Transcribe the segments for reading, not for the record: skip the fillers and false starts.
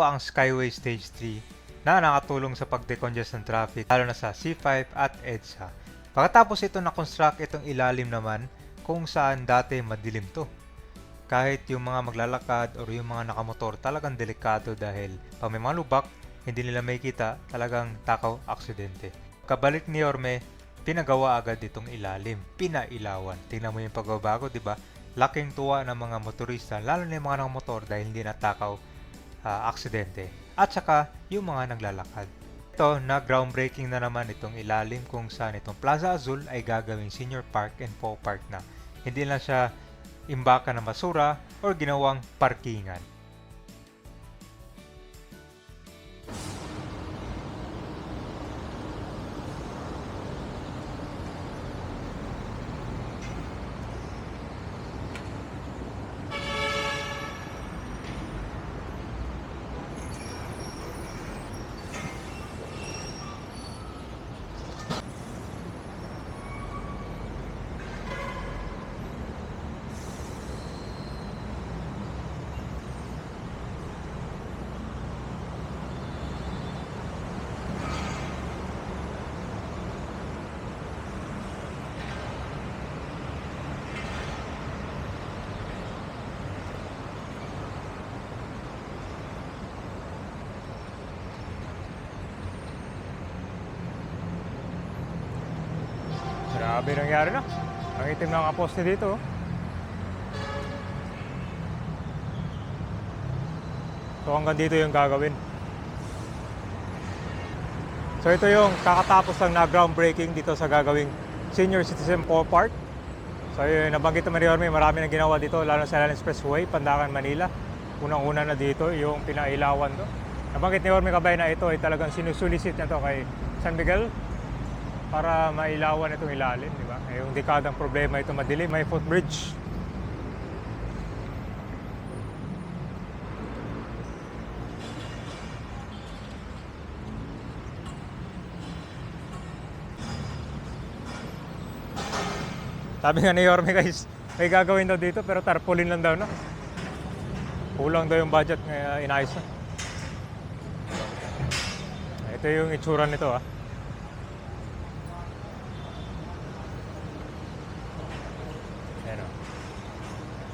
Ang Skyway Stage 3 na nakatulong sa pag-decongest ng traffic lalo na sa C5 at EDSA. Pagkatapos ito na-construct itong ilalim naman kung saan dati madilim to. Kahit yung mga maglalakad o yung mga nakamotor talagang delikado dahil pag may mga lubak, hindi nila makikita, talagang takaw aksidente. Kabalik ni Yorme, pinagawa agad itong ilalim, pinailawan. Tingnan mo yung pagbabago, di ba? Laking tuwa ng mga motorista, lalo na yung mga nakamotor dahil hindi natakaw aksidente. At saka yung mga naglalakad. Ito na groundbreaking na naman itong ilalim kung saan itong Plaza Azul ay gagawing senior park and po-park na. Hindi lang siya imbaka ng basura or ginawang parkingan. Grabe nangyari na. Ang itim ng poste dito. So hanggang dito yung gagawin. So ito yung kakatapos lang na groundbreaking dito sa gagawing Senior Citizen Park. So yun, nabanggit naman ni Yorme, marami na ginawa dito, lalo sa Land Expressway, Pandacan, Manila. Unang-una na dito yung pinailawan to. Nabanggit ni Yorme Kabay na ito ay talagang sinusulisit na to kay San Miguel para mailawan itong ilalim, di ba? Yung dekadang problema ito madilim, may footbridge. Sabi nga ni Yorme guys, may gagawin daw dito pero tarpaulin lang daw na. Kulang daw yung budget kaya inayos na. Ito yung itsura nito ah.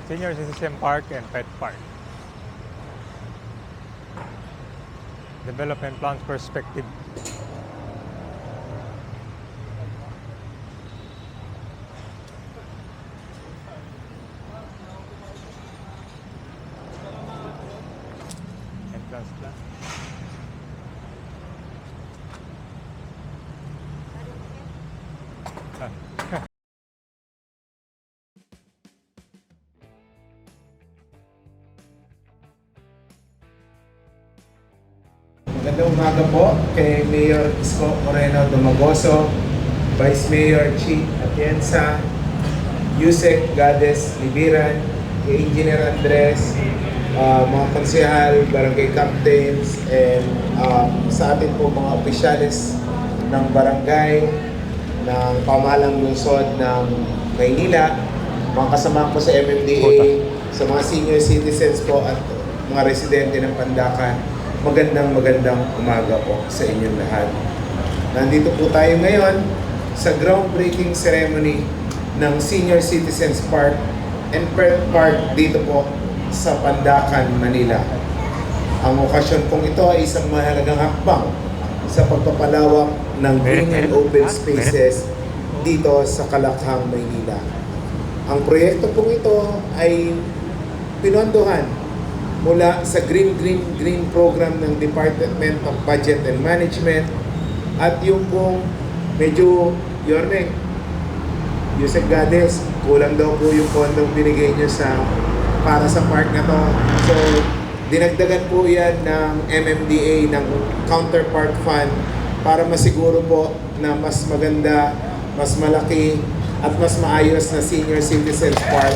Senior Citizen Park and Pet Park. Development Plan Perspective. Entrance plan. Magandang umaga po kay Mayor Isko Moreno Domagoso, Vice Mayor Chi Atienza, Yusek Gades Libiran, Engineer Andres, mga konsehal, barangay captains, and sa atin po mga opisyalis ng barangay, ng pamahalang lungsod ng Maynila, mga kasama ko sa MMDA, sa mga senior citizens po at mga residente ng Pandacan. Magandang umaga po sa inyong lahat. Nandito po tayo ngayon sa groundbreaking ceremony ng Senior Citizens Park and Pet Park dito po sa Pandacan, Manila. Ang okasyon pong ito ay isang mahalagang hakbang sa pagpapalawak ng green and open spaces dito sa Kalakhang, Maynila. Ang proyekto pong ito ay pinondohan mula sa Green program ng Department of Budget and Management at yung pong medyo Yorme, Yusek Gades, kulang daw po yung pondong binigay nyo para sa park na to. So, dinagdagan po yan ng MMDA ng counterpart fund para masiguro po na mas maganda, mas malaki at mas maayos na senior citizens park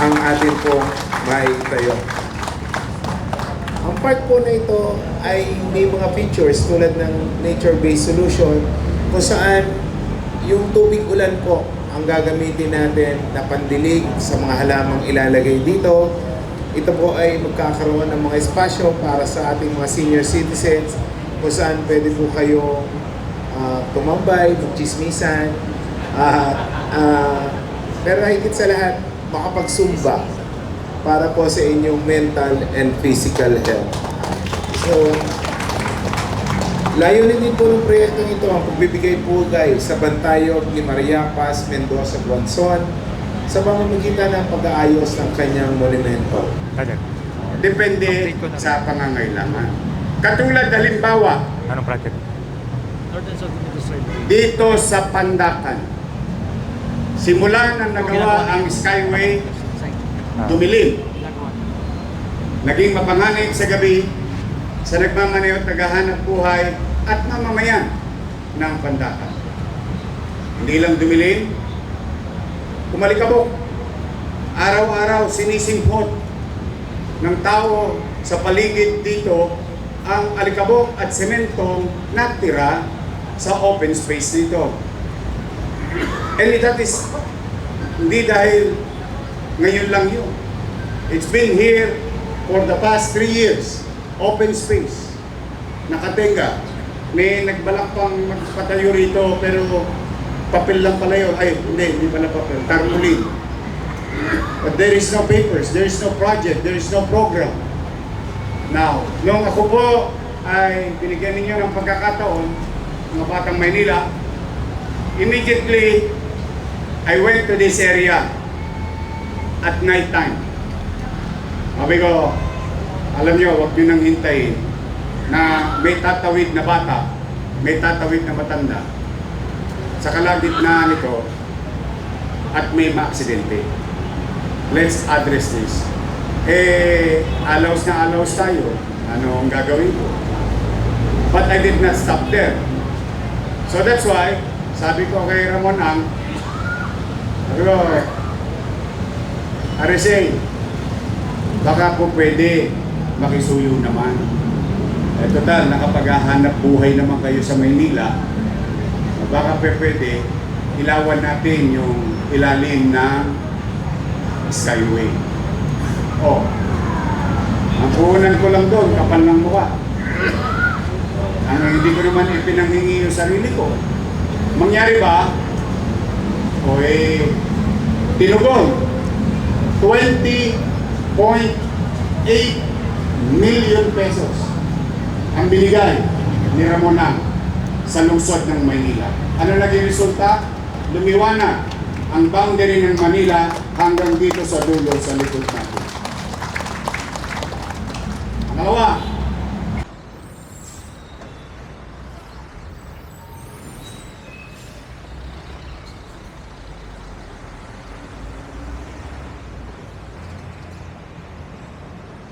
ang atin pong may tayo. Ang park po na ito ay may mga features tulad ng nature-based solution kung saan yung tubig ulan po ang gagamitin natin na pandilig sa mga halamang ilalagay dito. ito po ay magkakaroon ng mga espasyo para sa ating mga senior citizens kung saan pwede po kayong tumambay, magchismisan, pero higit sa lahat, makapag-zumba para po sa inyong mental and physical health. So, layunin din po ng proyektong ito ang pagbibigay pugay sa bantayog ni Maria Paz Mendoza Buanzon sa pamamagitan ng pag-aayos ng kanyang monumento. Depende sa pangangailangan. Katulad halimbawa, Anong project? dito sa Pandakan, simula nang nagawa ang Skyway, dumilim. Naging mapanganib sa gabi sa nagmamaneho at naghahanap buhay at mamamayan ng Pandakan. Hindi lang dumilim, kumalikabok. Araw-araw sinisimpot ng tao sa paligid dito ang alikabok at sementong natira sa open space dito. And that is hindi dahil ngayon lang yun. It's been here for the past 3 years. Open space. Nakatenga. May nagbalak pang magpatayo rito pero papel lang pala yun. Ay, hindi pala papel. Tarpaulin. But there is no papers, there is no project, there is no program. Now, nung ako po ay binigyan ninyo ng pagkakataon, mga Batang Maynila, immediately, I went to this area at night time. Sabi ko, alam nyo, huwag nyo nang hintayin na may tatawid na bata, may tatawid na matanda sa kalagitnaan nito at may maaksidente. Let's address this. Alaws na alaws tayo. Ano ang gagawin ko? But I did not stop there. So that's why, sabi ko kay Ramon Ang, sabi ko, RSA, baka po pwede makisuyo naman. Total, nakapaghahanap buhay naman kayo sa Maynila, baka pwede ilawan natin yung ilalim ng Skyway. Oh, ang puhunan ko lang doon, kapal ng mukha. Ang hindi ko naman ipinanghingi yung sarili ko. Mangyari ba? O tinugon. 20.8 million pesos ang binigay ni Ramona sa lungsod ng Maynila. Ano naging resulta? Lumiwanag ang boundary ng Manila hanggang dito sa dulo sa likod natin. Pangalawa,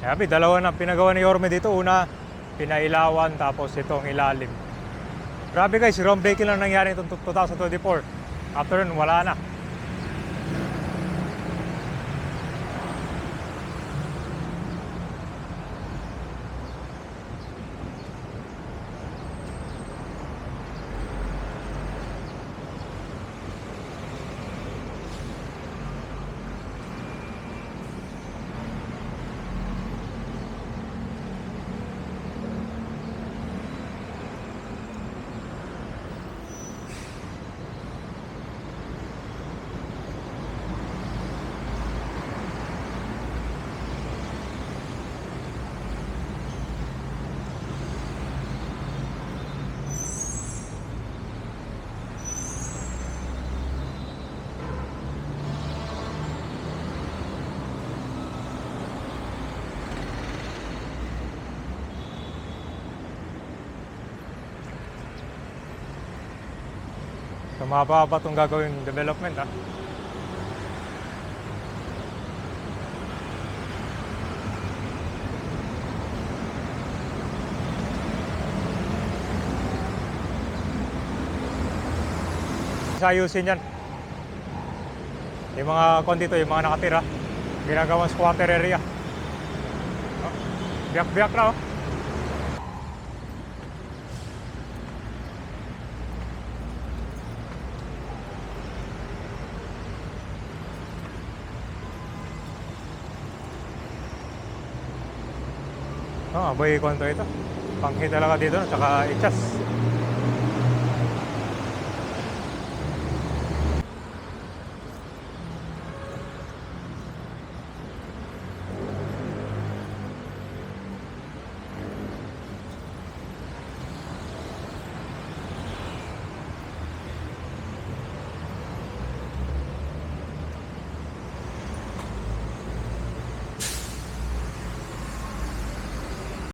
Sabi, dalawa na pinagawa ni Yorme dito. Una, pinailawan, tapos itong ilalim. Grabe guys, ground breaking lang nangyari itong 2024. After nun, wala na. So mababa itong gagawing development ha. Ayusin yan. Yung mga kon dito, yung mga nakatira, ginagawang squatter area. Oh, biyak-biyak na oh. amoy konto ito. Panghi talaga dito, tsaka ichas.